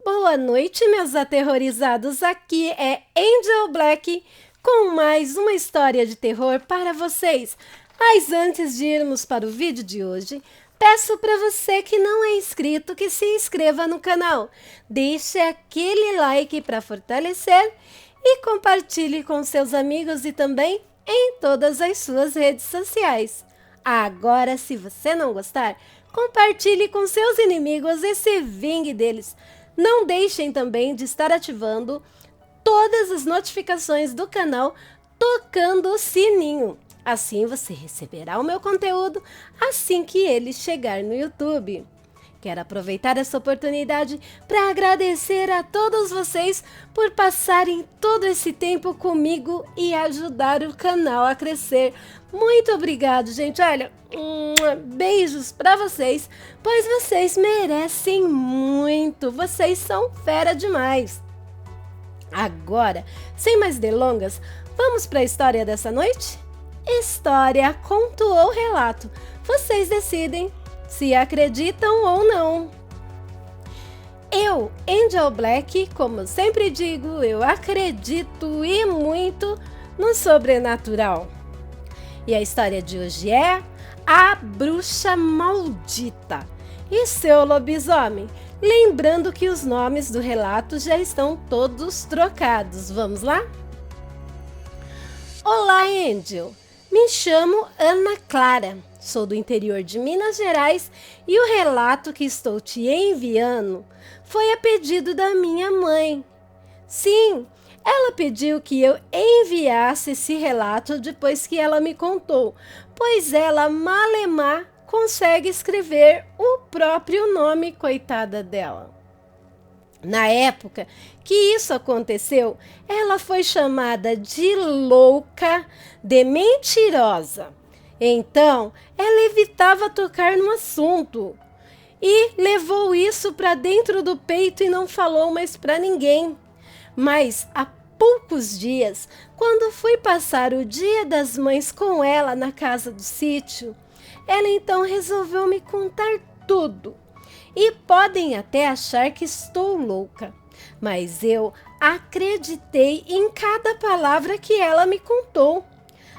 Boa noite, meus aterrorizados. Aqui é Angel Black com mais uma história de terror para vocês. Mas antes de irmos para o vídeo de hoje, peço para você que não é inscrito que se inscreva no canal. Deixe aquele like para fortalecer e compartilhe com seus amigos e também em todas as suas redes sociais. Agora, se você não gostar, compartilhe com seus inimigos e se vingue deles. Não deixem também de estar ativando todas as notificações do canal, tocando o sininho. Assim você receberá o meu conteúdo assim que ele chegar no YouTube. Quero aproveitar essa oportunidade para agradecer a todos vocês por passarem todo esse tempo comigo e ajudar o canal a crescer. Muito obrigado, gente. Olha, beijos para vocês, pois vocês merecem muito. Vocês são fera demais. Agora, sem mais delongas, vamos para a história dessa noite? História, conto ou relato? Vocês decidem se acreditam ou não. Eu, Angel Black, como sempre digo, eu acredito e muito no sobrenatural. E a história de hoje é A Bruxa Maldita e seu lobisomem. Lembrando que os nomes do relato já estão todos trocados. Vamos lá? Olá, Angel. Me chamo Ana Clara. Sou do interior de Minas Gerais e o relato que estou te enviando foi a pedido da minha mãe. Sim, ela pediu que eu enviasse esse relato depois que ela me contou, pois ela, malemar, consegue escrever o próprio nome, coitada dela. Na época que isso aconteceu, ela foi chamada de louca, de mentirosa. Então, ela evitava tocar no assunto e levou isso para dentro do peito e não falou mais para ninguém. Mas há poucos dias, quando fui passar o Dia das Mães com ela na casa do sítio, ela então resolveu me contar tudo. E podem até achar que estou louca, mas eu acreditei em cada palavra que ela me contou.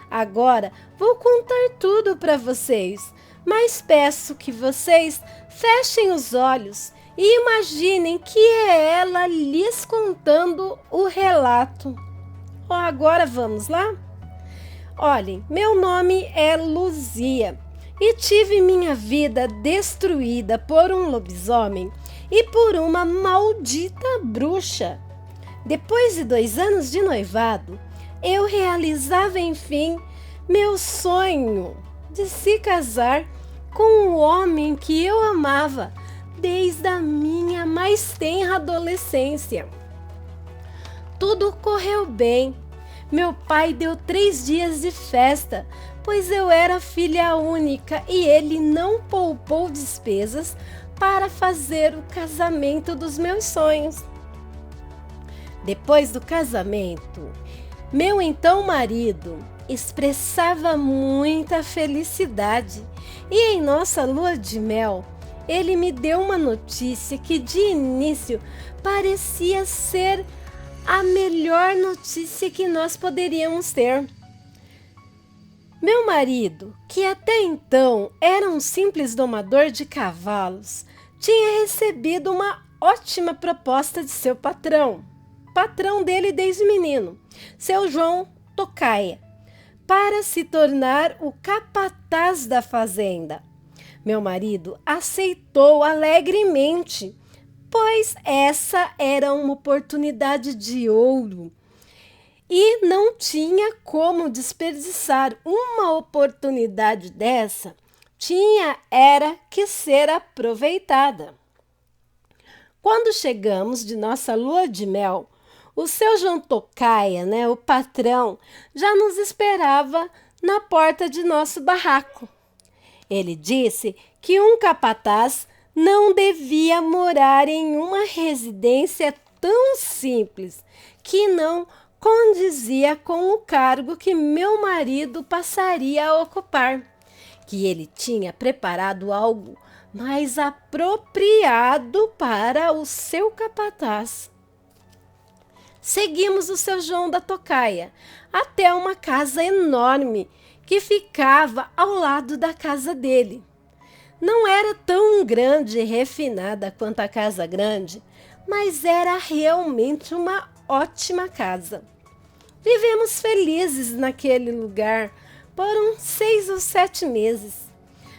Agora vou contar tudo para vocês, mas peço que vocês fechem os olhos e imaginem que é ela lhes contando o relato. Agora vamos lá? Olhem, meu nome é Luzia e tive minha vida destruída por um lobisomem e por uma maldita bruxa. Depois de 2 anos de noivado, eu realizava, enfim, meu sonho de se casar com o homem que eu amava desde a minha mais tenra adolescência. Tudo correu bem. Meu pai deu 3 dias de festa, pois eu era filha única e ele não poupou despesas para fazer o casamento dos meus sonhos. Depois do casamento, meu então marido expressava muita felicidade e em nossa lua de mel, ele me deu uma notícia que de início parecia ser a melhor notícia que nós poderíamos ter. Meu marido, que até então era um simples domador de cavalos, tinha recebido uma ótima proposta de seu patrão dele desde menino, seu João Tocaia, para se tornar o capataz da fazenda. Meu marido aceitou alegremente, pois essa era uma oportunidade de ouro e não tinha como desperdiçar uma oportunidade dessa. Era que ser aproveitada. Quando chegamos de nossa lua de mel, o seu João Tocaia, o patrão, já nos esperava na porta de nosso barraco. Ele disse que um capataz não devia morar em uma residência tão simples, que não condizia com o cargo que meu marido passaria a ocupar, que ele tinha preparado algo mais apropriado para o seu capataz. Seguimos o seu João da tocaia até uma casa enorme que ficava ao lado da casa dele. Não era tão grande e refinada quanto a casa grande, mas era realmente uma ótima casa. Vivemos felizes naquele lugar por uns 6 ou 7 meses,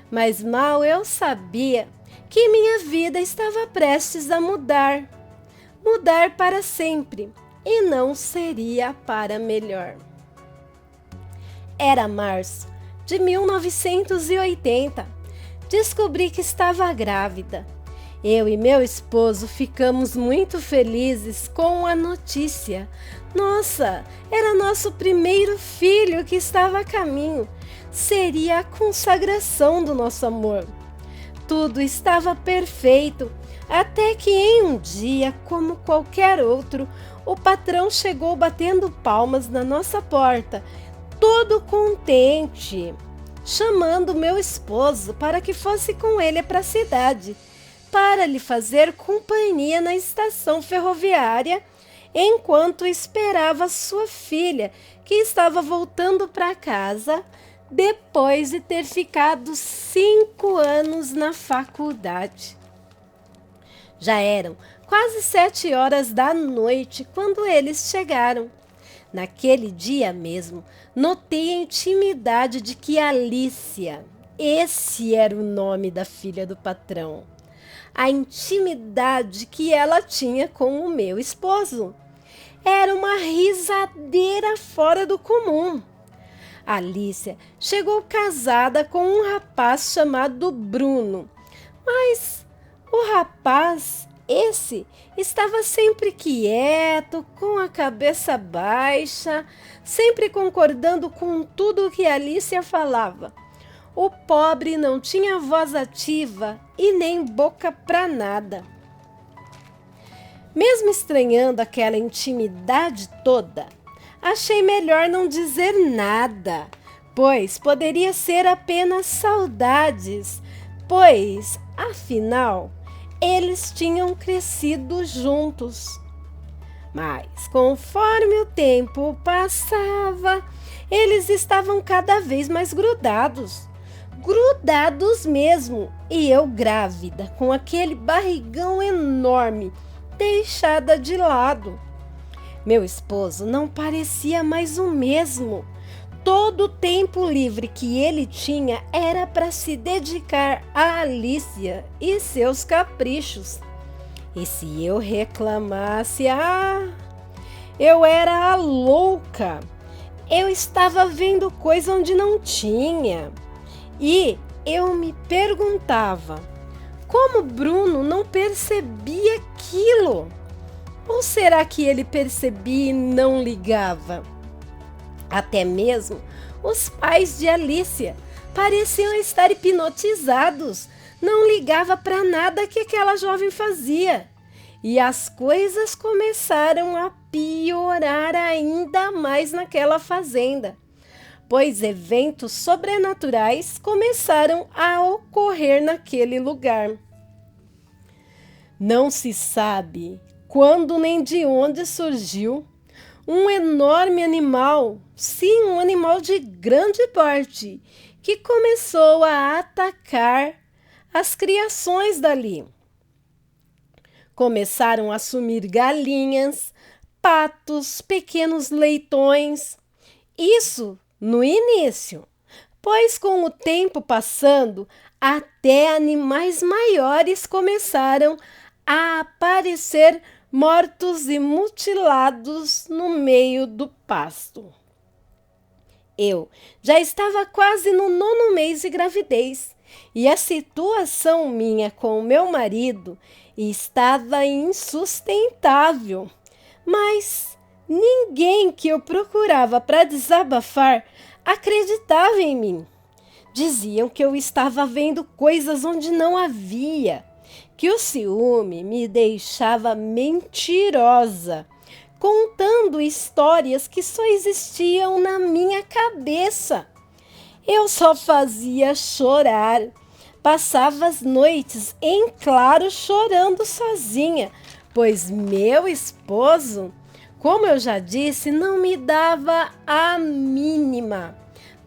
mas mal eu sabia que minha vida estava prestes a mudar para sempre, e não seria para melhor. Era março de 1980. Descobri que estava grávida. Eu e meu esposo ficamos muito felizes com a notícia. Nossa, era nosso primeiro filho que estava a caminho. Seria a consagração do nosso amor. Tudo estava perfeito, até que em um dia, como qualquer outro, o patrão chegou batendo palmas na nossa porta, todo contente, chamando meu esposo para que fosse com ele para a cidade, para lhe fazer companhia na estação ferroviária, enquanto esperava sua filha, que estava voltando para casa depois de ter ficado 5 anos na faculdade. Já eram quase 7 horas da noite quando eles chegaram. Naquele dia mesmo, notei a intimidade de que Alicia, esse era o nome da filha do patrão, a intimidade que ela tinha com o meu esposo. Era uma risadeira fora do comum. Alicia chegou casada com um rapaz chamado Bruno, mas o rapaz, esse, estava sempre quieto, com a cabeça baixa, sempre concordando com tudo o que Alicia falava. O pobre não tinha voz ativa e nem boca para nada. Mesmo estranhando aquela intimidade toda, achei melhor não dizer nada, pois poderia ser apenas saudades, pois, afinal, eles tinham crescido juntos. Mas, conforme o tempo passava, eles estavam cada vez mais grudados mesmo, e eu grávida, com aquele barrigão enorme, deixada de lado. Meu esposo não parecia mais o mesmo. Todo o tempo livre que ele tinha era para se dedicar a Alicia e seus caprichos. E se eu reclamasse, eu era a louca. Eu estava vendo coisa onde não tinha. E eu me perguntava, como Bruno não percebia aquilo? Ou será que ele percebia e não ligava? Até mesmo os pais de Alicia pareciam estar hipnotizados, não ligava para nada que aquela jovem fazia. E as coisas começaram a piorar ainda mais naquela fazenda, pois eventos sobrenaturais começaram a ocorrer naquele lugar. Não se sabe quando nem de onde surgiu um enorme animal, sim, um animal de grande porte, que começou a atacar as criações dali. Começaram a sumir galinhas, patos, pequenos leitões. Isso no início, pois com o tempo passando, até animais maiores começaram a aparecer mortos e mutilados no meio do pasto. Eu já estava quase no 9º mês de gravidez e a situação minha com o meu marido estava insustentável. Mas ninguém que eu procurava para desabafar acreditava em mim. Diziam que eu estava vendo coisas onde não havia, que o ciúme me deixava mentirosa, contando histórias que só existiam na minha cabeça. Eu só fazia chorar. passava as noites em claro chorando sozinha, pois meu esposo, como eu já disse, não me dava a mínima.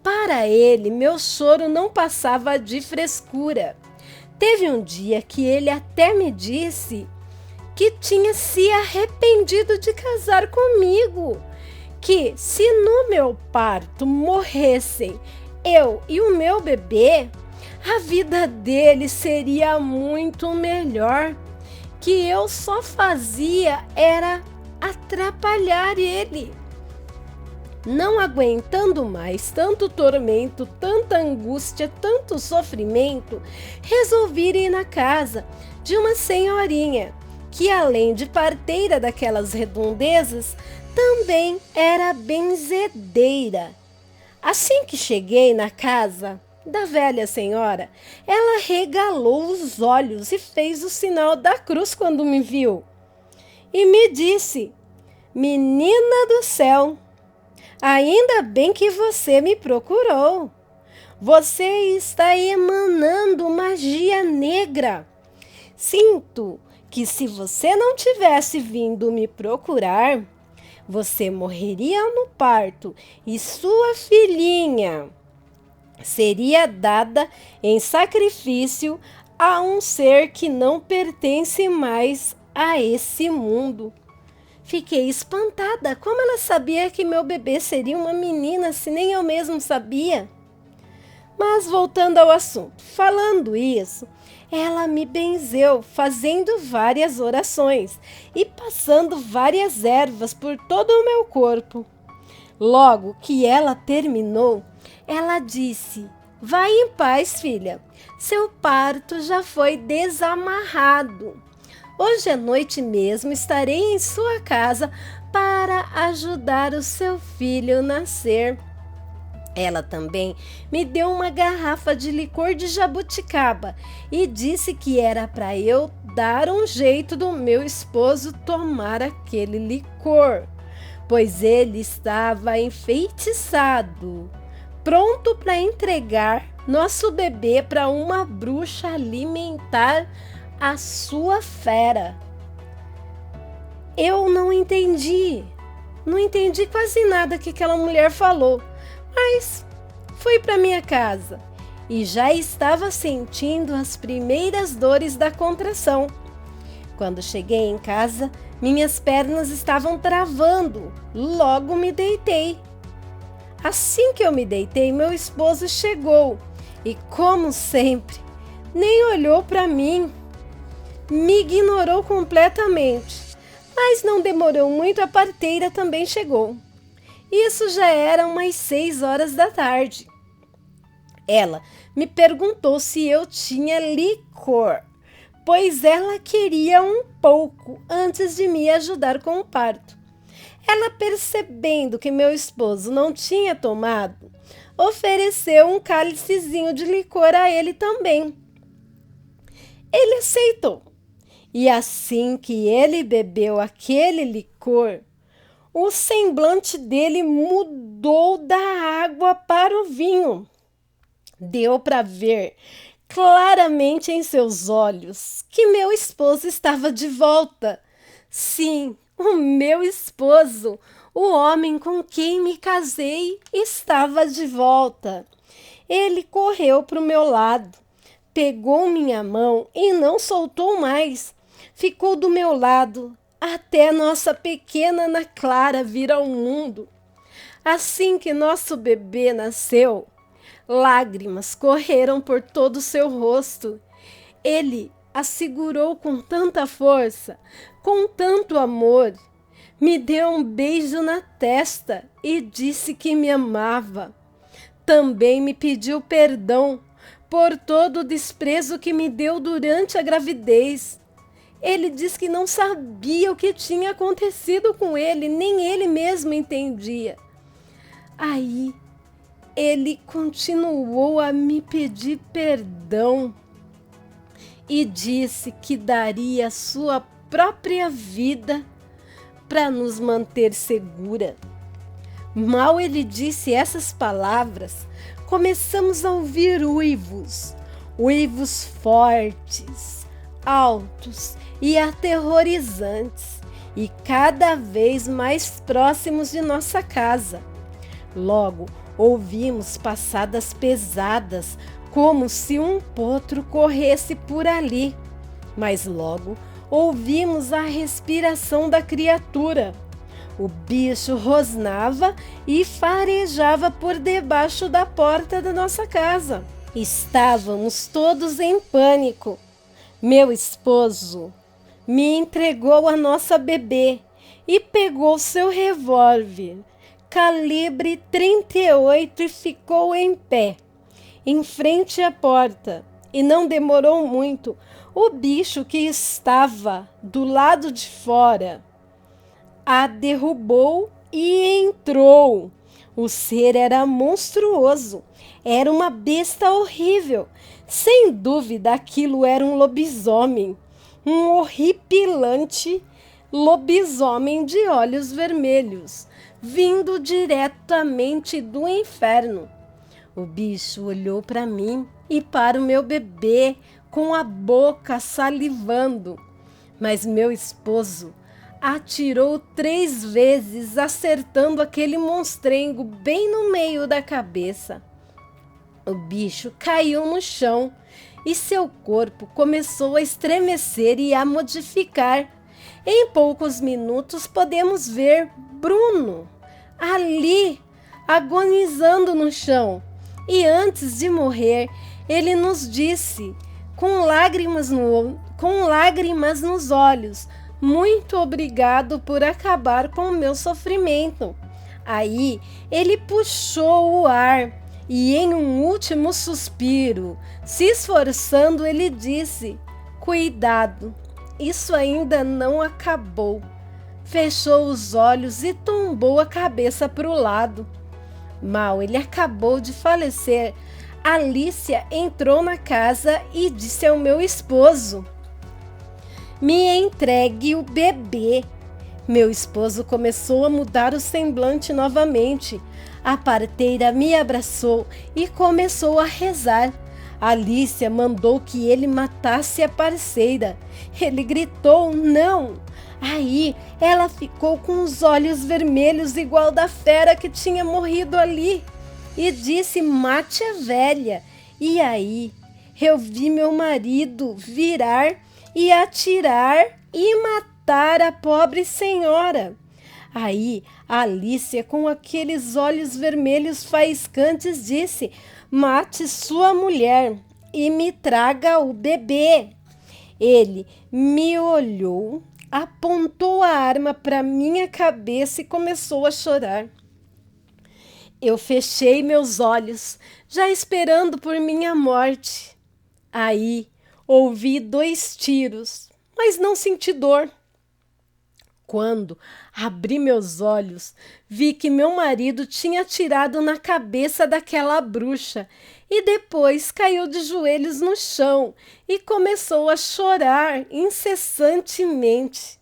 Para ele, meu choro não passava de frescura. Teve um dia que ele até me disse que tinha se arrependido de casar comigo, que se no meu parto morressem eu e o meu bebê, a vida dele seria muito melhor, que eu só fazia era atrapalhar ele. Não aguentando mais tanto tormento, tanta angústia, tanto sofrimento, resolvi ir na casa de uma senhorinha, que além de parteira daquelas redondezas, também era benzedeira. Assim que cheguei na casa da velha senhora, ela regalou os olhos e fez o sinal da cruz quando me viu. E me disse: "Menina do céu, ainda bem que você me procurou. Você está emanando magia negra. Sinto que se você não tivesse vindo me procurar, você morreria no parto e sua filhinha seria dada em sacrifício a um ser que não pertence mais a esse mundo." Fiquei espantada. Como ela sabia que meu bebê seria uma menina, se nem eu mesmo sabia? Mas voltando ao assunto, falando isso, ela me benzeu, fazendo várias orações e passando várias ervas por todo o meu corpo. Logo que ela terminou, ela disse: "Vai em paz, filha. Seu parto já foi desamarrado. Hoje à noite mesmo estarei em sua casa para ajudar o seu filho a nascer." Ela também me deu uma garrafa de licor de jabuticaba e disse que era para eu dar um jeito do meu esposo tomar aquele licor, pois ele estava enfeitiçado, pronto para entregar nosso bebê para uma bruxa alimentar a sua fera. Eu não entendi quase nada que aquela mulher falou, mas fui para minha casa e já estava sentindo as primeiras dores da contração. Quando cheguei em casa, minhas pernas estavam travando, logo me deitei. Assim que eu me deitei, meu esposo chegou e, como sempre, nem olhou para mim. Me ignorou completamente, mas não demorou muito, a parteira também chegou. Isso já era umas 6 horas da tarde. Ela me perguntou se eu tinha licor, pois ela queria um pouco antes de me ajudar com o parto. Ela, percebendo que meu esposo não tinha tomado, ofereceu um cálicezinho de licor a ele também. Ele aceitou. E assim que ele bebeu aquele licor, o semblante dele mudou da água para o vinho. Deu para ver claramente em seus olhos que meu esposo estava de volta. Sim, o meu esposo, o homem com quem me casei, estava de volta. Ele correu para o meu lado, pegou minha mão e não soltou mais. Ficou do meu lado até nossa pequena Ana Clara vir ao mundo. Assim que nosso bebê nasceu, lágrimas correram por todo o seu rosto. Ele a segurou com tanta força, com tanto amor, me deu um beijo na testa e disse que me amava. Também me pediu perdão por todo o desprezo que me deu durante a gravidez. Ele disse que não sabia o que tinha acontecido com ele, nem ele mesmo entendia. Aí ele continuou a me pedir perdão e disse que daria sua própria vida para nos manter segura. Mal ele disse essas palavras, começamos a ouvir uivos. Uivos fortes, altos e aterrorizantes, e cada vez mais próximos de nossa casa. Logo, ouvimos passadas pesadas, como se um potro corresse por ali. Mas logo ouvimos a respiração da criatura. O bicho rosnava e farejava por debaixo da porta da nossa casa. Estávamos todos em pânico. Meu esposo me entregou a nossa bebê e pegou seu revólver, calibre 38, e ficou em pé, em frente à porta. E não demorou muito, o bicho que estava do lado de fora a derrubou e entrou. O ser era monstruoso, era uma besta horrível. Sem dúvida, aquilo era um lobisomem, um horripilante lobisomem de olhos vermelhos, vindo diretamente do inferno. O bicho olhou para mim e para o meu bebê com a boca salivando, mas meu esposo atirou 3 vezes, acertando aquele monstrengo bem no meio da cabeça. O bicho caiu no chão e seu corpo começou a estremecer e a modificar. Em poucos minutos podemos ver Bruno ali, agonizando no chão. E antes de morrer, ele nos disse, com lágrimas nos olhos: muito obrigado por acabar com o meu sofrimento. Aí ele puxou o ar e, em um último suspiro, se esforçando, ele disse: cuidado, isso ainda não acabou. Fechou os olhos e tombou a cabeça para o lado. Mal ele acabou de falecer, Alicia entrou na casa e disse ao meu esposo: me entregue o bebê. Meu esposo começou a mudar o semblante novamente. A parteira me abraçou e começou a rezar. Alicia mandou que ele matasse a parceira. Ele gritou: não! Aí ela ficou com os olhos vermelhos igual da fera que tinha morrido ali e disse: mate a velha. E aí eu vi meu marido virar e atirar e matar a pobre senhora. Aí Alicia, com aqueles olhos vermelhos faiscantes, disse: mate sua mulher e me traga o bebê. Ele me olhou, apontou a arma para minha cabeça e começou a chorar. Eu fechei meus olhos, já esperando por minha morte. Aí ouvi 2 tiros, mas não senti dor. Quando abri meus olhos, vi que meu marido tinha atirado na cabeça daquela bruxa e depois caiu de joelhos no chão e começou a chorar incessantemente.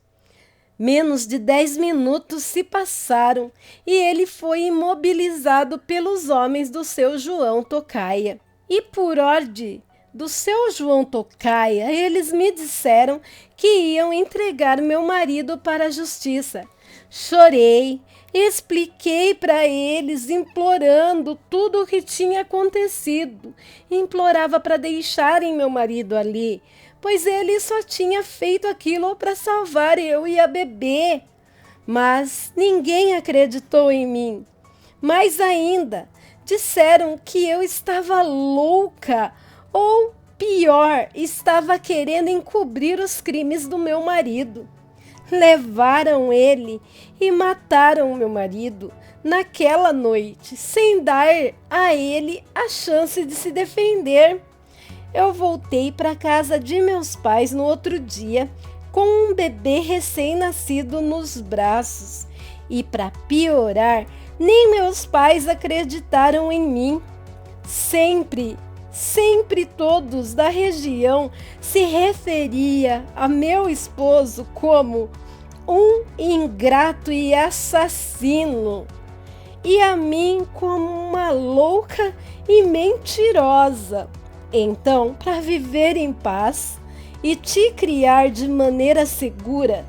Menos de 10 minutos se passaram e ele foi imobilizado pelos homens do seu João Tocaia. E por ordem do seu João Tocaia, eles me disseram que iam entregar meu marido para a justiça. Chorei, expliquei para eles, implorando tudo o que tinha acontecido. Implorava para deixarem meu marido ali, pois ele só tinha feito aquilo para salvar eu e a bebê. Mas ninguém acreditou em mim. Mais ainda, disseram que eu estava louca, ou pior, estava querendo encobrir os crimes do meu marido. Levaram ele e mataram meu marido naquela noite, sem dar a ele a chance de se defender. Eu voltei para a casa de meus pais no outro dia, com um bebê recém-nascido nos braços. E, para piorar, nem meus pais acreditaram em mim. Sempre todos da região se referia a meu esposo como um ingrato e assassino, e a mim como uma louca e mentirosa. Então, para viver em paz e te criar de maneira segura,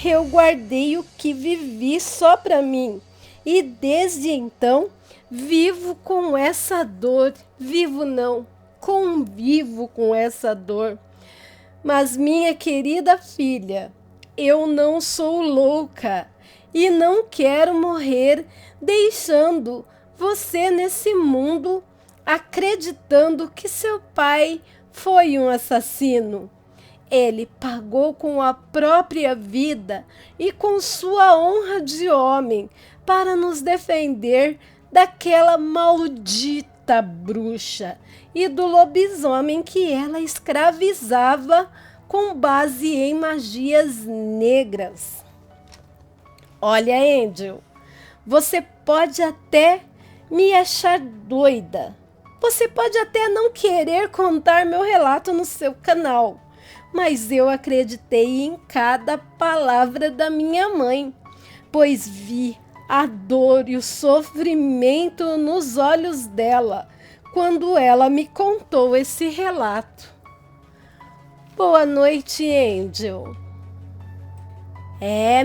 eu guardei o que vivi só para mim. E desde então, vivo com essa dor. Vivo não, convivo com essa dor. Mas minha querida filha, eu não sou louca e não quero morrer deixando você nesse mundo acreditando que seu pai foi um assassino. Ele pagou com a própria vida e com sua honra de homem para nos defender daquela maldita bruxa e do lobisomem que ela escravizava com base em magias negras. Olha, Angel, você pode até me achar doida. Você pode até não querer contar meu relato no seu canal, mas eu acreditei em cada palavra da minha mãe, pois vi a dor e o sofrimento nos olhos dela quando ela me contou esse relato. Boa noite, Angel.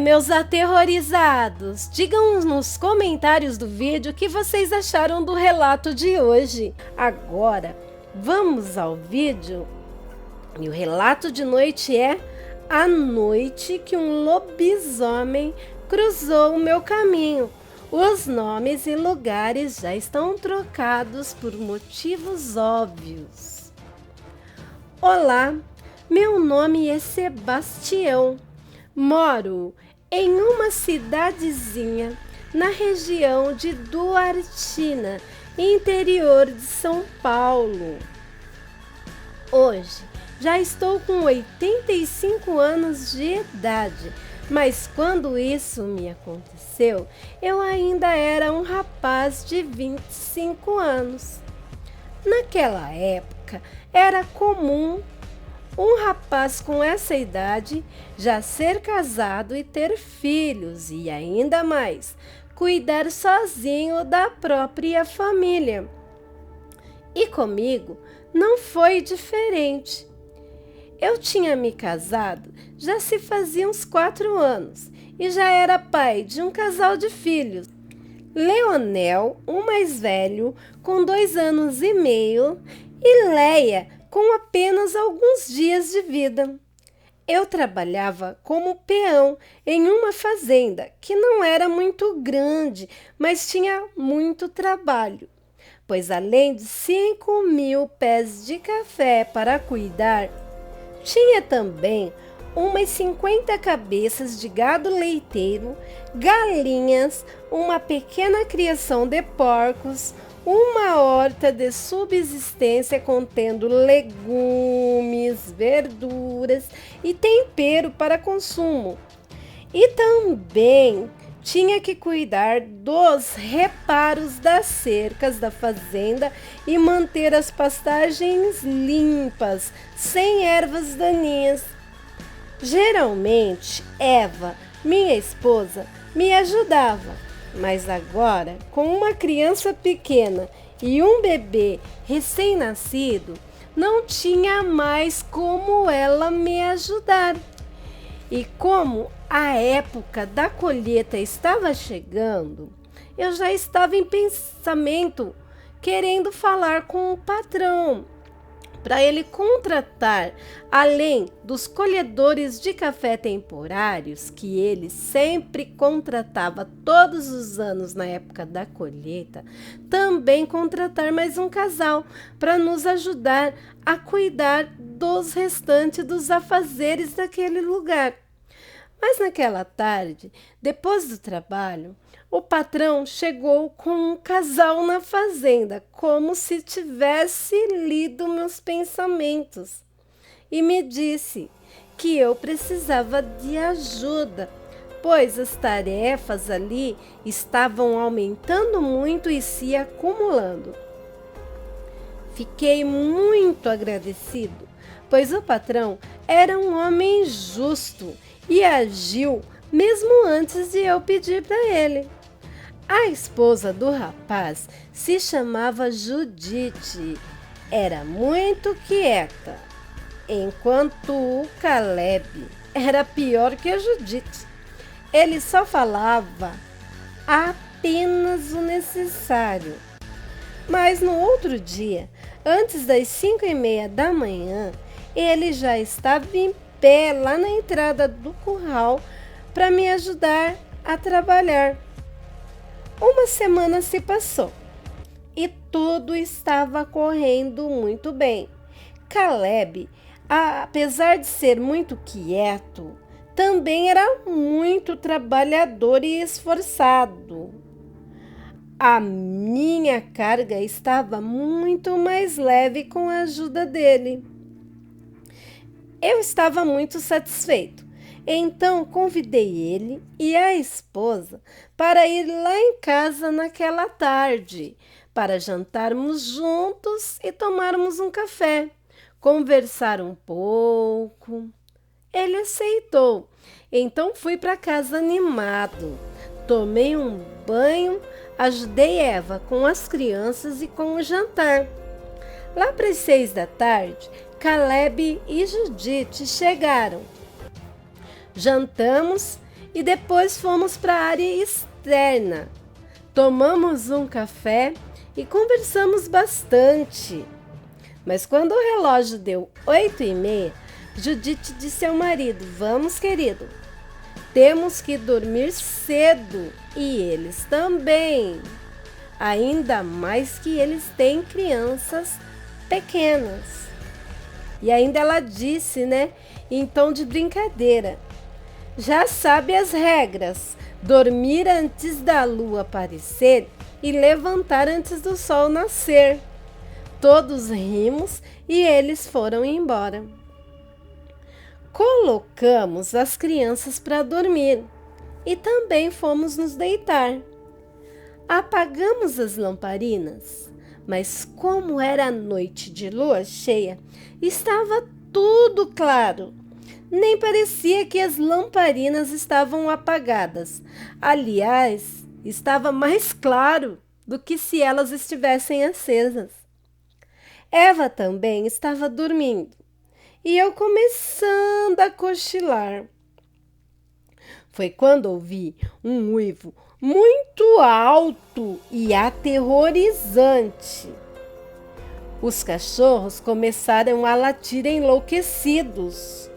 Meus aterrorizados, digam nos comentários do vídeo o que vocês acharam do relato de hoje. Agora, vamos ao vídeo. E o relato de noite é a noite que um lobisomem cruzou o meu caminho. Os nomes e lugares já estão trocados por motivos óbvios. Olá, meu nome é Sebastião. Moro em uma cidadezinha na região de Duartina, interior de São Paulo. Hoje já estou com 85 anos de idade, mas quando isso me aconteceu, eu ainda era um rapaz de 25 anos. Naquela época, era comum um rapaz com essa idade já ser casado e ter filhos e ainda mais, cuidar sozinho da própria família. E comigo não foi diferente. Eu tinha me casado já se fazia uns 4 anos e já era pai de um casal de filhos. Leonel, o mais velho, com 2 anos e meio, e Leia, com apenas alguns dias de vida. Eu trabalhava como peão em uma fazenda que não era muito grande, mas tinha muito trabalho, pois além de 5.000 pés de café para cuidar, tinha também umas 50 cabeças de gado leiteiro, galinhas, uma pequena criação de porcos, uma horta de subsistência contendo legumes, verduras e tempero para consumo. E também tinha que cuidar dos reparos das cercas da fazenda e manter as pastagens limpas, sem ervas daninhas. Geralmente, Eva, minha esposa, me ajudava. Mas agora, com uma criança pequena e um bebê recém-nascido, não tinha mais como ela me ajudar. E como a época da colheita estava chegando, eu já estava em pensamento, querendo falar com o patrão, para ele contratar, além dos colhedores de café temporários, que ele sempre contratava todos os anos na época da colheita, também contratar mais um casal para nos ajudar a cuidar dos restantes dos afazeres daquele lugar. Mas naquela tarde, depois do trabalho, o patrão chegou com um casal na fazenda, como se tivesse lido meus pensamentos, e me disse que eu precisava de ajuda, pois as tarefas ali estavam aumentando muito e se acumulando. Fiquei muito agradecido, pois o patrão era um homem justo e agiu mesmo antes de eu pedir para ele. A esposa do rapaz se chamava Judite. era muito quieta, enquanto o Caleb era pior que a Judite. Ele só falava apenas o necessário. Mas no outro dia, antes das 5:30 da manhã, ele já estava em pé lá na entrada do curral para me ajudar a trabalhar. Uma semana se passou e tudo estava correndo muito bem. Caleb, apesar de ser muito quieto, também era muito trabalhador e esforçado. A minha carga estava muito mais leve com a ajuda dele. Eu estava muito satisfeito, então convidei ele e a esposa para ir lá em casa naquela tarde, para jantarmos juntos e tomarmos um café, conversar um pouco. Ele aceitou, então fui para casa animado. Tomei um banho, ajudei Eva com as crianças e com o jantar. Lá para as 6 da tarde, Caleb e Judite chegaram. Jantamos e depois fomos para a área externa. Tomamos um café e conversamos bastante. Mas quando o relógio deu 8:30, Judite disse ao marido: "Vamos, querido, temos que dormir cedo e eles também. Ainda mais que eles têm crianças pequenas." E ainda ela disse, em tom de brincadeira: "Já sabe as regras: dormir antes da lua aparecer e levantar antes do sol nascer." Todos rimos e eles foram embora. Colocamos as crianças para dormir e também fomos nos deitar. Apagamos as lamparinas, mas como era noite de lua cheia, estava tudo claro. Nem parecia que as lamparinas estavam apagadas. Aliás, estava mais claro do que se elas estivessem acesas. Eva também estava dormindo e eu começando a cochilar. Foi quando ouvi um uivo muito alto e aterrorizante. Os cachorros começaram a latir enlouquecidos.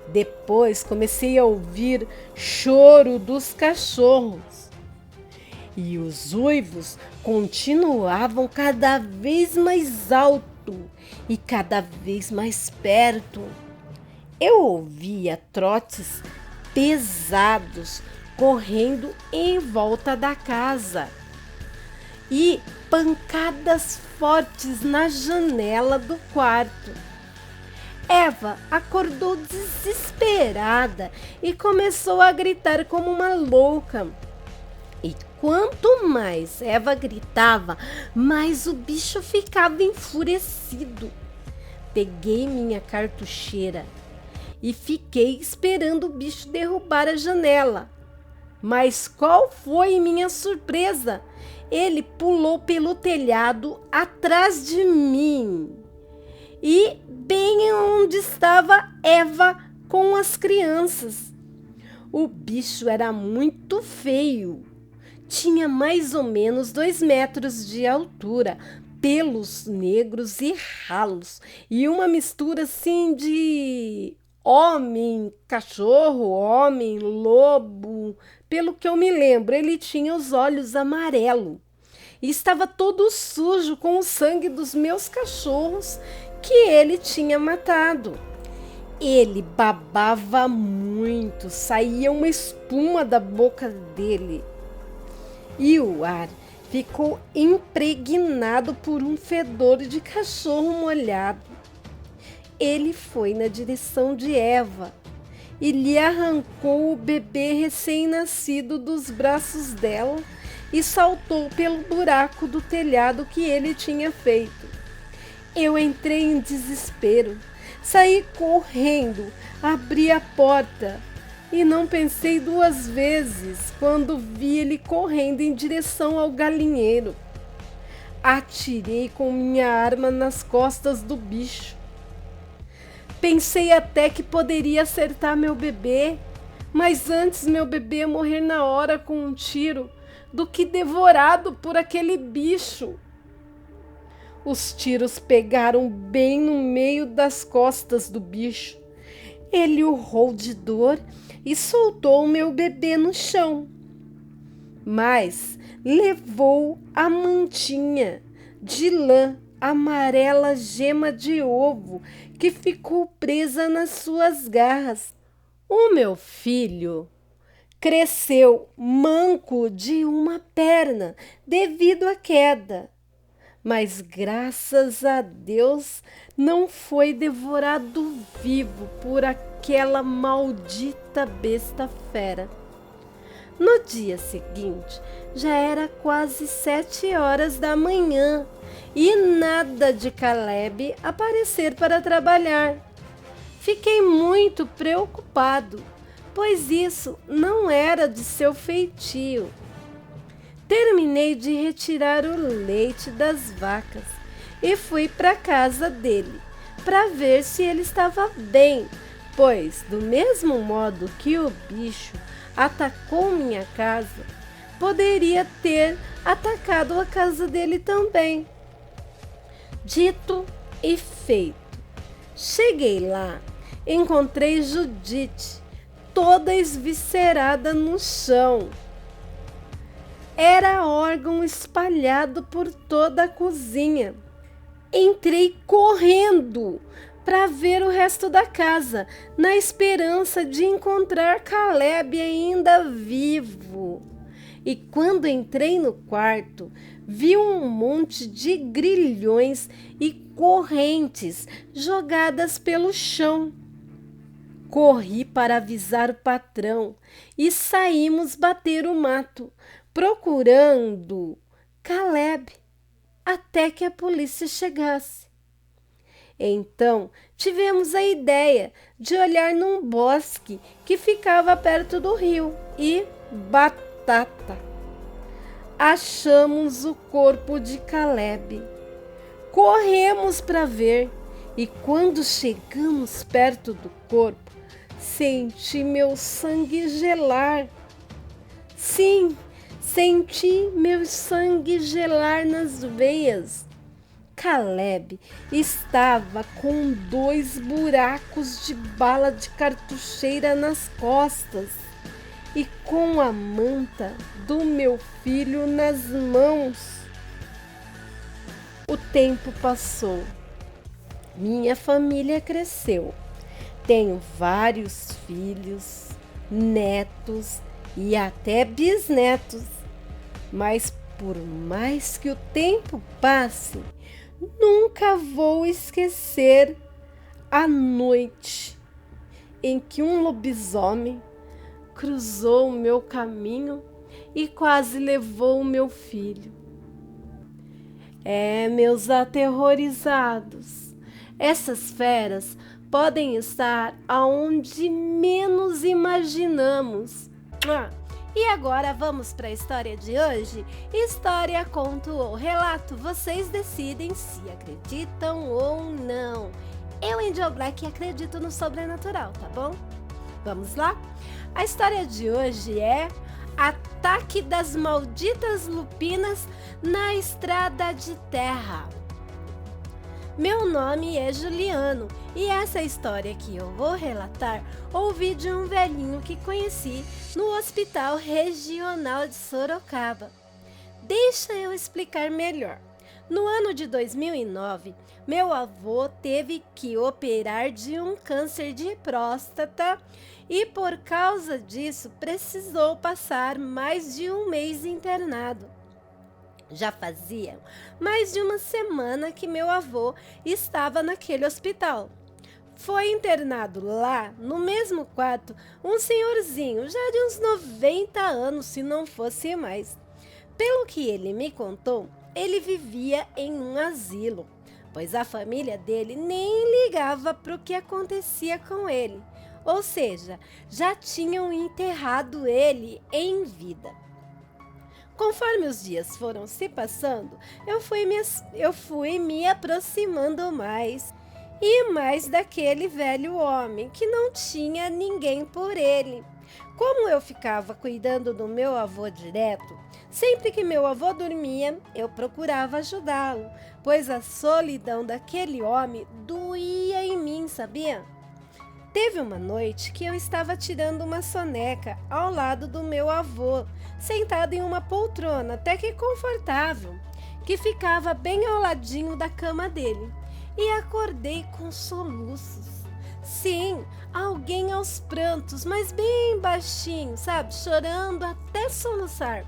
Depois comecei a ouvir choro dos cachorros. E os uivos continuavam cada vez mais alto e cada vez mais perto. Eu ouvia trotes pesados correndo em volta da casa e pancadas fortes na janela do quarto. Eva acordou desesperada e começou a gritar como uma louca. E quanto mais Eva gritava, mais o bicho ficava enfurecido. Peguei minha cartucheira e fiquei esperando o bicho derrubar a janela. Mas qual foi minha surpresa? Ele pulou pelo telhado atrás de mim e bem onde estava Eva com as crianças. O bicho era muito feio. Tinha mais ou menos 2 metros de altura, pelos negros e ralos, e uma mistura assim de homem, cachorro, homem, lobo. Pelo que eu me lembro, ele tinha os olhos amarelos e estava todo sujo com o sangue dos meus cachorros que ele tinha matado. Ele babava muito, saía uma espuma da boca dele. E o ar ficou impregnado por um fedor de cachorro molhado. Ele foi na direção de Eva e lhe arrancou o bebê recém-nascido dos braços dela e saltou pelo buraco do telhado que ele tinha feito. Eu entrei em desespero, saí correndo, abri a porta e não pensei 2 vezes quando vi ele correndo em direção ao galinheiro. atirei com minha arma nas costas do bicho. Pensei até que poderia acertar meu bebê, mas antes meu bebê morrer na hora com um tiro do que devorado por aquele bicho. Os tiros pegaram bem no meio das costas do bicho. Ele urrou de dor e soltou o meu bebê no chão. Mas levou a mantinha de lã amarela gema de ovo que ficou presa nas suas garras. O meu filho cresceu manco de uma perna devido à queda, mas graças a Deus não foi devorado vivo por aquela maldita besta fera. No dia seguinte, já era quase 7 horas da manhã e nada de Caleb aparecer para trabalhar. Fiquei muito preocupado, pois isso não era de seu feitio. Terminei de retirar o leite das vacas e fui para a casa dele para ver se ele estava bem, pois, do mesmo modo que o bicho atacou minha casa, poderia ter atacado a casa dele também. Dito e feito. Cheguei lá, encontrei Judite, toda esviscerada no chão. Era órgão espalhado por toda a cozinha. Entrei correndo para ver o resto da casa, na esperança de encontrar Caleb ainda vivo. E quando entrei no quarto, vi um monte de grilhões e correntes jogadas pelo chão. Corri para avisar o patrão e saímos bater o mato, procurando Caleb, até que a polícia chegasse. Então, tivemos a ideia de olhar num bosque que ficava perto do rio e batata! Achamos o corpo de Caleb. Corremos para ver e quando chegamos perto do corpo, senti meu sangue gelar. Sim, senti meu sangue gelar nas veias. Caleb estava com 2 buracos de bala de cartucheira nas costas e com a manta do meu filho nas mãos. O tempo passou. Minha família cresceu. Tenho vários filhos, netos e até bisnetos. Mas por mais que o tempo passe, nunca vou esquecer a noite em que um lobisomem cruzou o meu caminho e quase levou o meu filho. Meus aterrorizados, essas feras podem estar aonde menos imaginamos. E agora vamos para a história de hoje? História, conto ou relato, vocês decidem se acreditam ou não. Eu, Angel Black, acredito no sobrenatural, tá bom? Vamos lá? A história de hoje é Ataque das Malditas Lupinas na Estrada de Terra. Meu nome é Juliano e essa história que eu vou relatar ouvi de um velhinho que conheci no Hospital Regional de Sorocaba. Deixa eu explicar melhor. No ano de 2009, meu avô teve que operar de um câncer de próstata e por causa disso precisou passar mais de um mês internado. Já fazia mais de uma semana que meu avô estava naquele hospital. Foi internado lá, no mesmo quarto, um senhorzinho já de uns 90 anos, se não fosse mais. Pelo que ele me contou, ele vivia em um asilo, pois a família dele nem ligava para o que acontecia com ele. Ou seja, já tinham enterrado ele em vida. Conforme os dias foram se passando, eu fui me aproximando mais e mais daquele velho homem que não tinha ninguém por ele. Como eu ficava cuidando do meu avô direto, sempre que meu avô dormia, eu procurava ajudá-lo, pois a solidão daquele homem doía em mim, sabia? Teve uma noite que eu estava tirando uma soneca ao lado do meu avô, sentado em uma poltrona até que confortável, que ficava bem ao ladinho da cama dele, e acordei com soluços. Sim, alguém aos prantos, mas bem baixinho, sabe? Chorando até soluçar.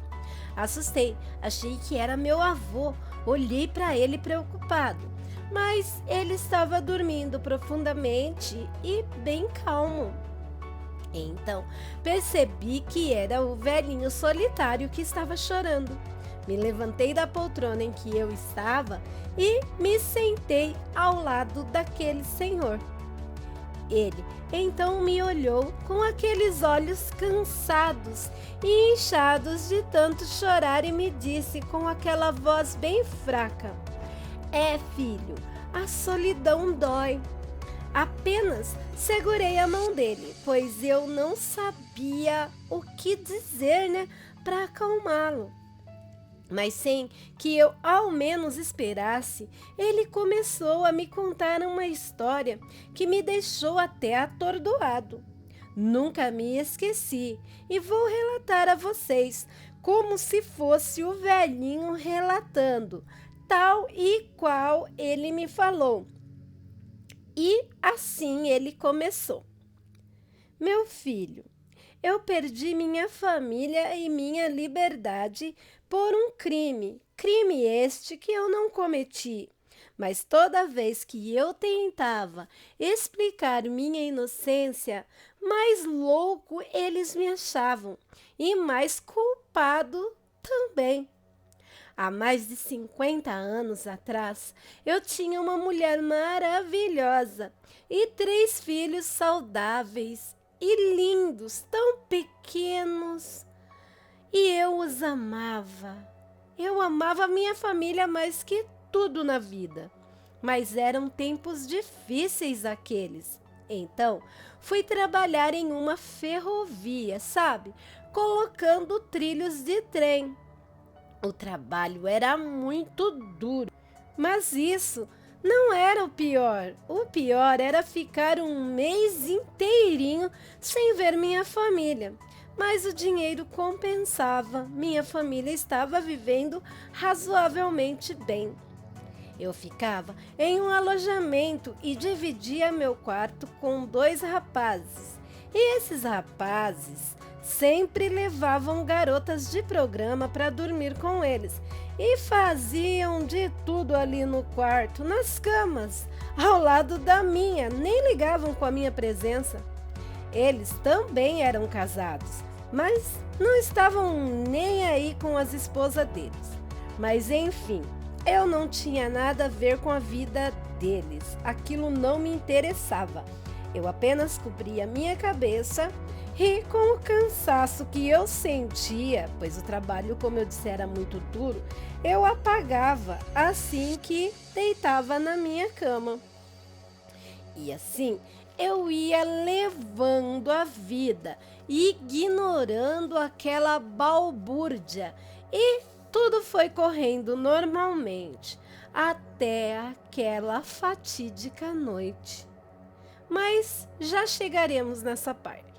Assustei, achei que era meu avô, olhei para ele preocupado. Mas ele estava dormindo profundamente e bem calmo. Então percebi que era o velhinho solitário que estava chorando. Me levantei da poltrona em que eu estava e me sentei ao lado daquele senhor. Ele então me olhou com aqueles olhos cansados e inchados de tanto chorar e me disse com aquela voz bem fraca: filho, a solidão dói. Apenas segurei a mão dele, pois eu não sabia o que dizer, para acalmá-lo. Mas sem que eu ao menos esperasse, ele começou a me contar uma história que me deixou até atordoado. Nunca me esqueci e vou relatar a vocês como se fosse o velhinho relatando, tal e qual ele me falou. E assim ele começou: Meu filho, eu perdi minha família e minha liberdade por um crime este que eu não cometi. Mas toda vez que eu tentava explicar minha inocência, mais louco eles me achavam e mais culpado também. Há mais de 50 anos atrás, eu tinha uma mulher maravilhosa e 3 filhos saudáveis e lindos, tão pequenos. E eu os amava. Eu amava minha família mais que tudo na vida. Mas eram tempos difíceis aqueles. Então, fui trabalhar em uma ferrovia, sabe? Colocando trilhos de trem. O trabalho era muito duro, mas isso não era o pior. O pior era ficar um mês inteirinho sem ver minha família. Mas o dinheiro compensava. Minha família estava vivendo razoavelmente bem. Eu ficava em um alojamento e dividia meu quarto com 2 rapazes. E esses rapazes sempre levavam garotas de programa para dormir com eles e faziam de tudo ali no quarto, nas camas, ao lado da minha, nem ligavam com a minha presença. Eles também eram casados, mas não estavam nem aí com as esposas deles. Mas enfim, eu não tinha nada a ver com a vida deles, aquilo não me interessava. Eu apenas cobria minha cabeça e com o cansaço que eu sentia, pois o trabalho, como eu disse, era muito duro, eu apagava assim que deitava na minha cama. E assim eu ia levando a vida, ignorando aquela balbúrdia, e tudo foi correndo normalmente, até aquela fatídica noite. Mas já chegaremos nessa parte.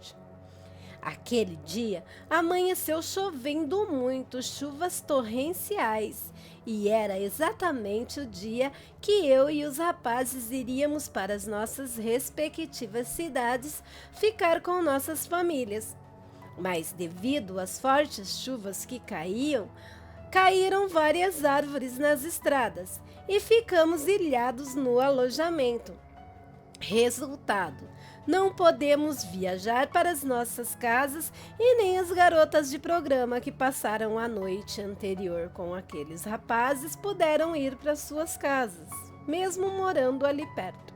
Aquele dia amanheceu chovendo muito, chuvas torrenciais, e era exatamente o dia que eu e os rapazes iríamos para as nossas respectivas cidades ficar com nossas famílias. Mas devido às fortes chuvas que caíram várias árvores nas estradas e ficamos ilhados no alojamento. Resultado: não podemos viajar para as nossas casas e nem as garotas de programa que passaram a noite anterior com aqueles rapazes puderam ir para suas casas, mesmo morando ali perto.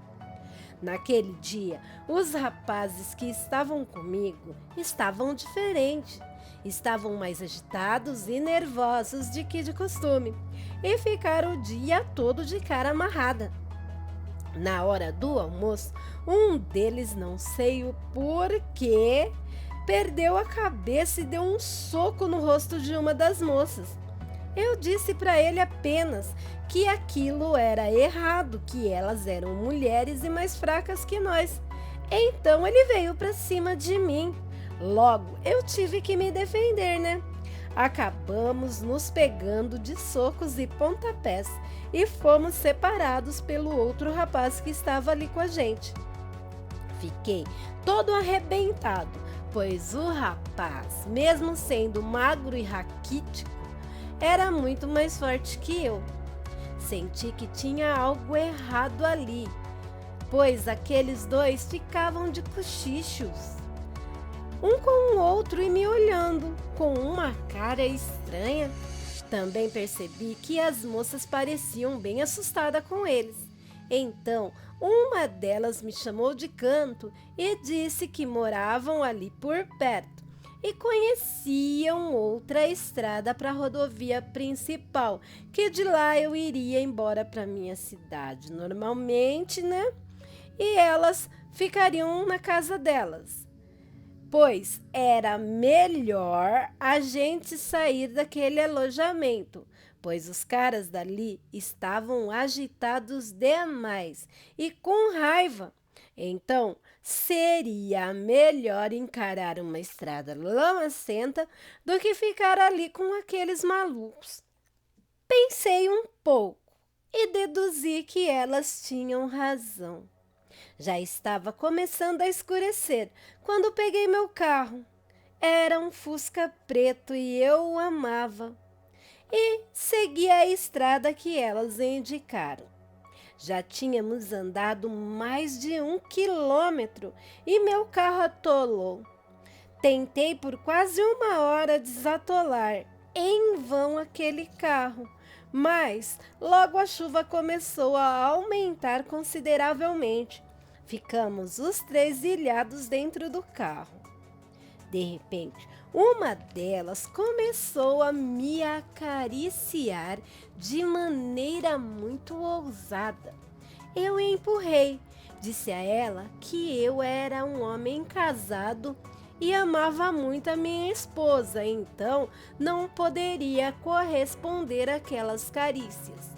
Naquele dia, os rapazes que estavam comigo estavam diferentes Estavam mais agitados e nervosos do que de costume e ficaram o dia todo de cara amarrada. Na hora do almoço, um deles, não sei o porquê, perdeu a cabeça e deu um soco no rosto de uma das moças. Eu disse para ele apenas que aquilo era errado, que elas eram mulheres e mais fracas que nós. Então ele veio para cima de mim. Logo, eu tive que me defender, né? Acabamos nos pegando de socos e pontapés e fomos separados pelo outro rapaz que estava ali com a gente. Fiquei todo arrebentado, pois o rapaz, mesmo sendo magro e raquítico, era muito mais forte que eu. Senti que tinha algo errado ali, pois aqueles dois ficavam de cochichos, um com o outro e me olhando com uma cara estranha. Também percebi que as moças pareciam bem assustadas com eles. Então, uma delas me chamou de canto e disse que moravam ali por perto e conheciam outra estrada para a rodovia principal, que de lá eu iria embora para minha cidade normalmente, né? E elas ficariam na casa delas, pois era melhor a gente sair daquele alojamento, pois os caras dali estavam agitados demais e com raiva. Então, seria melhor encarar uma estrada lamacenta do que ficar ali com aqueles malucos. Pensei um pouco e deduzi que elas tinham razão. Já estava começando a escurecer quando peguei meu carro. Era um Fusca preto e eu o amava. E segui a estrada que elas indicaram. Já tínhamos andado mais de 1 quilômetro e meu carro atolou. Tentei por quase 1 hora desatolar em vão aquele carro, mas logo a chuva começou a aumentar consideravelmente. Ficamos os 3 ilhados dentro do carro. De repente, uma delas começou a me acariciar de maneira muito ousada. Eu empurrei, disse a ela que eu era um homem casado e amava muito a minha esposa, então não poderia corresponder àquelas carícias.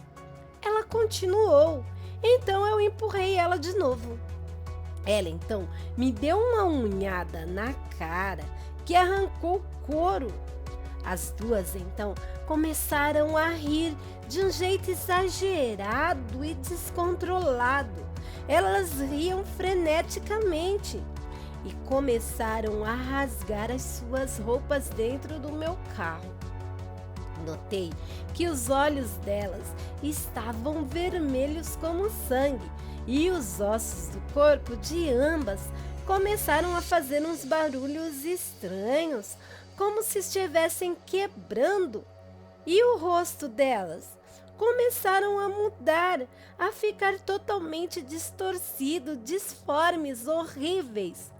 Ela continuou, então eu empurrei ela de novo. Ela então me deu uma unhada na cara que arrancou o couro. As duas então começaram a rir de um jeito exagerado e descontrolado. Elas riam freneticamente e começaram a rasgar as suas roupas dentro do meu carro. Notei que os olhos delas estavam vermelhos como sangue e os ossos do corpo de ambas começaram a fazer uns barulhos estranhos, como se estivessem quebrando. E o rosto delas começaram a mudar, a ficar totalmente distorcido, disformes, horríveis.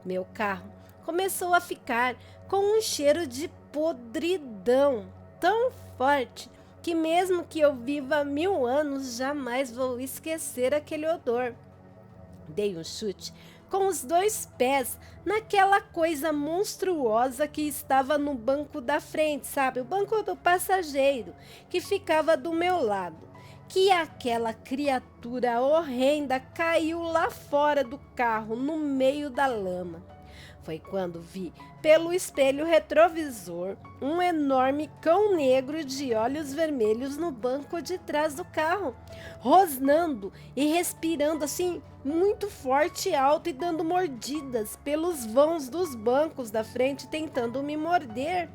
Meu carro começou a ficar com um cheiro de podridão tão forte que mesmo que eu viva 1000 anos, jamais vou esquecer aquele odor. Dei um chute com os 2 pés naquela coisa monstruosa que estava no banco da frente, sabe? O banco do passageiro, que ficava do meu lado. Que aquela criatura horrenda caiu lá fora do carro, no meio da lama. Foi quando vi, pelo espelho retrovisor, um enorme cão negro de olhos vermelhos no banco de trás do carro, rosnando e respirando assim muito forte e alto e dando mordidas pelos vãos dos bancos da frente, tentando me morder.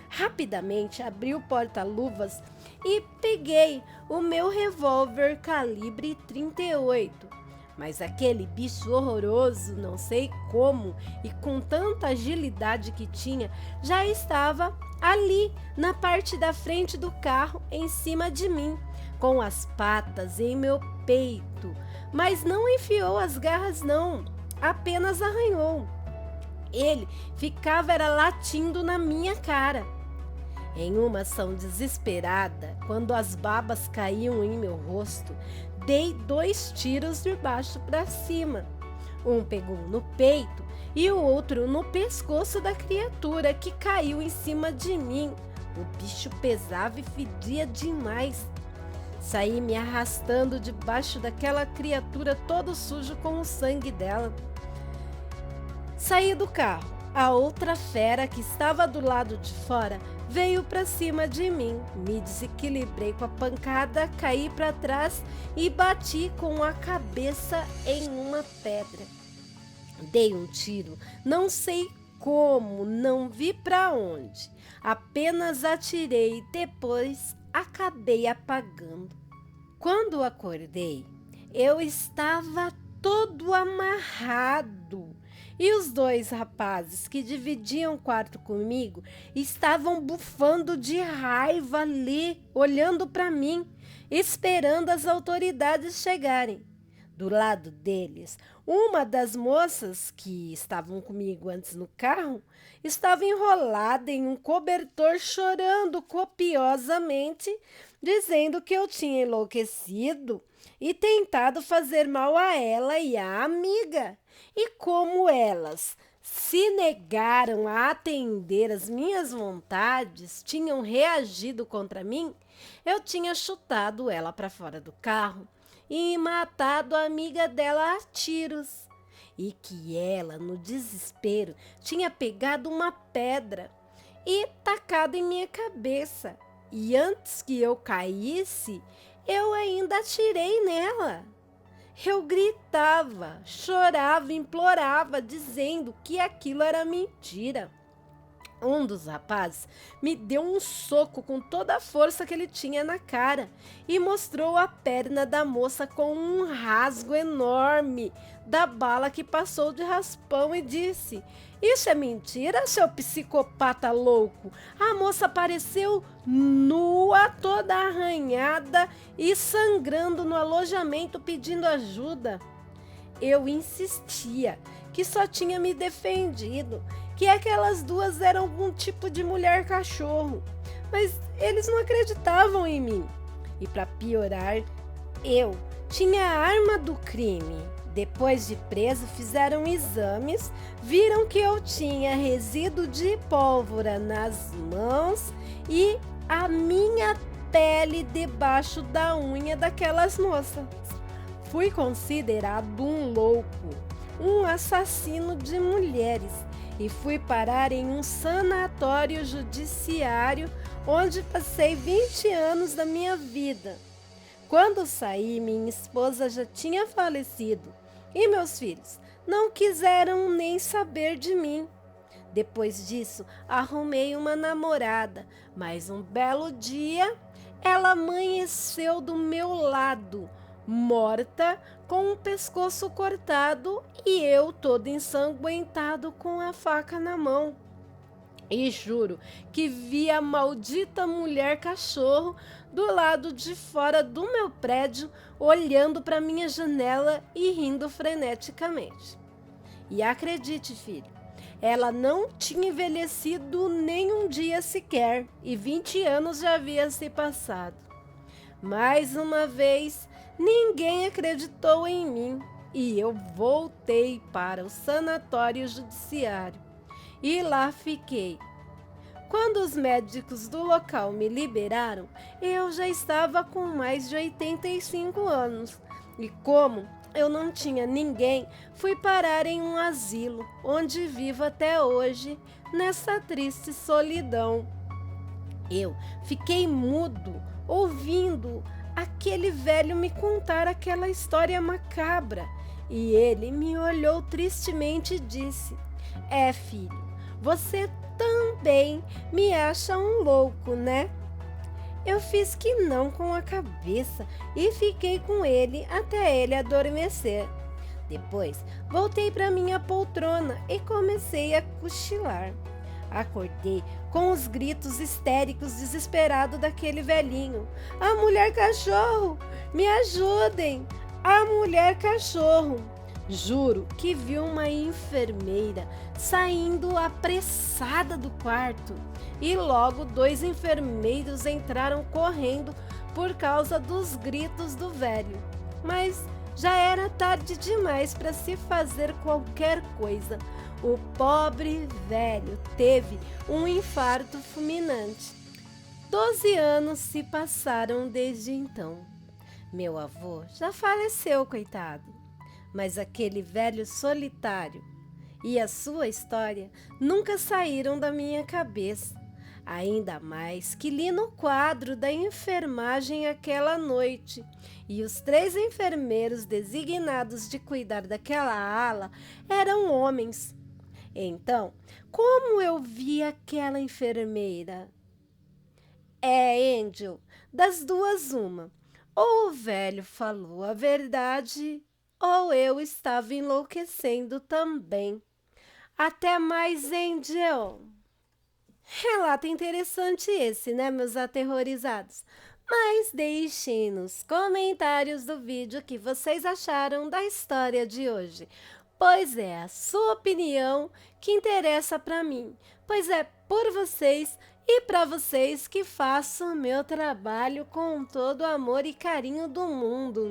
Rapidamente abri o porta-luvas e peguei o meu revólver calibre 38. Mas aquele bicho horroroso, não sei como e com tanta agilidade que tinha, já estava ali na parte da frente do carro, em cima de mim, com as patas em meu peito. Mas não enfiou as garras não, apenas arranhou. Ele ficava era latindo na minha cara. Em uma ação desesperada, quando as babas caíam em meu rosto, dei 2 tiros de baixo para cima. Um pegou no peito e o outro no pescoço da criatura que caiu em cima de mim. O bicho pesava e fedia demais. Saí me arrastando debaixo daquela criatura todo sujo com o sangue dela. Saí do carro. A outra fera que estava do lado de fora veio para cima de mim. Me desequilibrei com a pancada, caí para trás e bati com a cabeça em uma pedra. Dei um tiro, não sei como, não vi para onde. Apenas atirei e depois acabei apagando. Quando acordei, eu estava todo amarrado. E os 2 rapazes que dividiam o quarto comigo estavam bufando de raiva ali, olhando para mim, esperando as autoridades chegarem. Do lado deles, uma das moças que estavam comigo antes no carro estava enrolada em um cobertor chorando copiosamente, dizendo que eu tinha enlouquecido e tentado fazer mal a ela e à amiga. E como elas se negaram a atender às minhas vontades, tinham reagido contra mim, eu tinha chutado ela para fora do carro e matado a amiga dela a tiros. E que ela, no desespero, tinha pegado uma pedra e tacado em minha cabeça. E antes que eu caísse, eu ainda atirei nela. Eu gritava, chorava, implorava, dizendo que aquilo era mentira. Um dos rapazes me deu um soco com toda a força que ele tinha na cara e mostrou a perna da moça com um rasgo enorme da bala que passou de raspão e disse: "Isso é mentira, seu psicopata louco?" A moça apareceu nua, toda arranhada e sangrando no alojamento pedindo ajuda. Eu insistia que só tinha me defendido, que aquelas 2 eram algum tipo de mulher cachorro, mas eles não acreditavam em mim. E para piorar, eu tinha a arma do crime. Depois de preso, fizeram exames, viram que eu tinha resíduo de pólvora nas mãos e a minha pele debaixo da unha daquelas moças. Fui considerado um louco, um assassino de mulheres e fui parar em um sanatório judiciário onde passei 20 anos da minha vida. Quando saí, minha esposa já tinha falecido e meus filhos não quiseram nem saber de mim. Depois disso, arrumei uma namorada, mas um belo dia ela amanheceu do meu lado, morta, com o pescoço cortado e eu todo ensanguentado com a faca na mão. E juro que vi a maldita mulher cachorro do lado de fora do meu prédio, olhando para minha janela e rindo freneticamente. E acredite, filho, ela não tinha envelhecido nem um dia sequer e 20 anos já havia se passado. Mais uma vez, ninguém acreditou em mim e eu voltei para o sanatório judiciário e lá fiquei. Quando os médicos do local me liberaram, eu já estava com mais de 85 anos e como eu não tinha ninguém, fui parar em um asilo, onde vivo até hoje, nessa triste solidão. Eu fiquei mudo, ouvindo aquele velho me contar aquela história macabra, e ele me olhou tristemente e disse: "É, filho, você também me acha um louco, né?" Eu fiz que não com a cabeça e fiquei com ele até ele adormecer. Depois, voltei para minha poltrona e comecei a cochilar. Acordei com os gritos histéricos desesperados daquele velhinho. "A mulher cachorro! Me ajudem! A mulher cachorro!" Juro que vi uma enfermeira saindo apressada do quarto e logo 2 enfermeiros entraram correndo por causa dos gritos do velho. Mas já era tarde demais para se fazer qualquer coisa. O pobre velho teve um infarto fulminante. 12 anos se passaram desde então. Meu avô já faleceu, coitado. Mas aquele velho solitário e a sua história nunca saíram da minha cabeça. Ainda mais que li no quadro da enfermagem aquela noite, e os 3 enfermeiros designados de cuidar daquela ala eram homens. Então, como eu vi aquela enfermeira? Angel, das duas uma. Ou o velho falou a verdade, ou eu estava enlouquecendo também. Até mais, Angel! Relato interessante esse, né, meus aterrorizados? Mas deixem nos comentários do vídeo o que vocês acharam da história de hoje. Pois é a sua opinião que interessa para mim. Pois é por vocês e para vocês que faço o meu trabalho com todo o amor e carinho do mundo.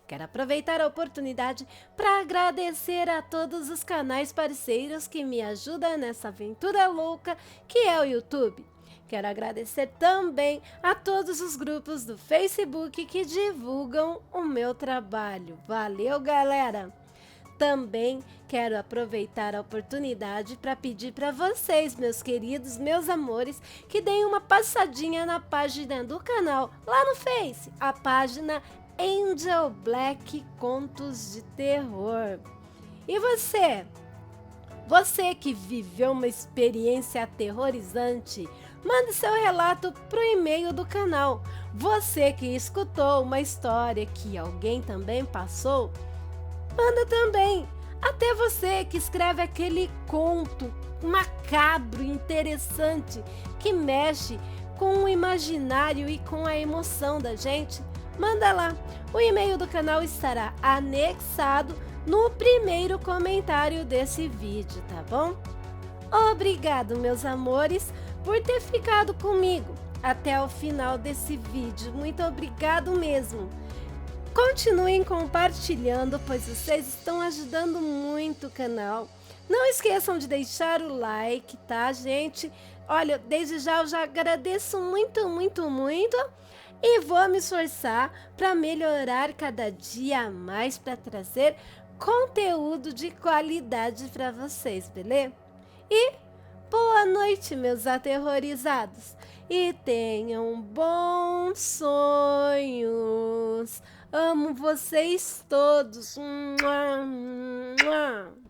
Quero aproveitar a oportunidade para agradecer a todos os canais parceiros que me ajudam nessa aventura louca que é o YouTube. Quero agradecer também a todos os grupos do Facebook que divulgam o meu trabalho. Valeu, galera! Também quero aproveitar a oportunidade para pedir para vocês, meus queridos, meus amores, que deem uma passadinha na página do canal, lá no Face, a página Angel Black Contos de Terror. E você? Você que viveu uma experiência aterrorizante, mande seu relato pro e-mail do canal. Você que escutou uma história que alguém também passou, manda também. Até você que escreve aquele conto macabro, interessante, que mexe com o imaginário e com a emoção da gente, manda lá. O e-mail do canal estará anexado no primeiro comentário desse vídeo, tá bom? Obrigado, meus amores, por ter ficado comigo até o final desse vídeo. Muito obrigado mesmo. Continuem compartilhando, pois vocês estão ajudando muito o canal. Não esqueçam de deixar o like, tá, gente? Olha, desde já eu já agradeço muito, muito, muito. E vou me esforçar para melhorar cada dia mais, para trazer conteúdo de qualidade para vocês, beleza? E boa noite, meus aterrorizados. E tenham bons sonhos. Amo vocês todos. Mua, mua.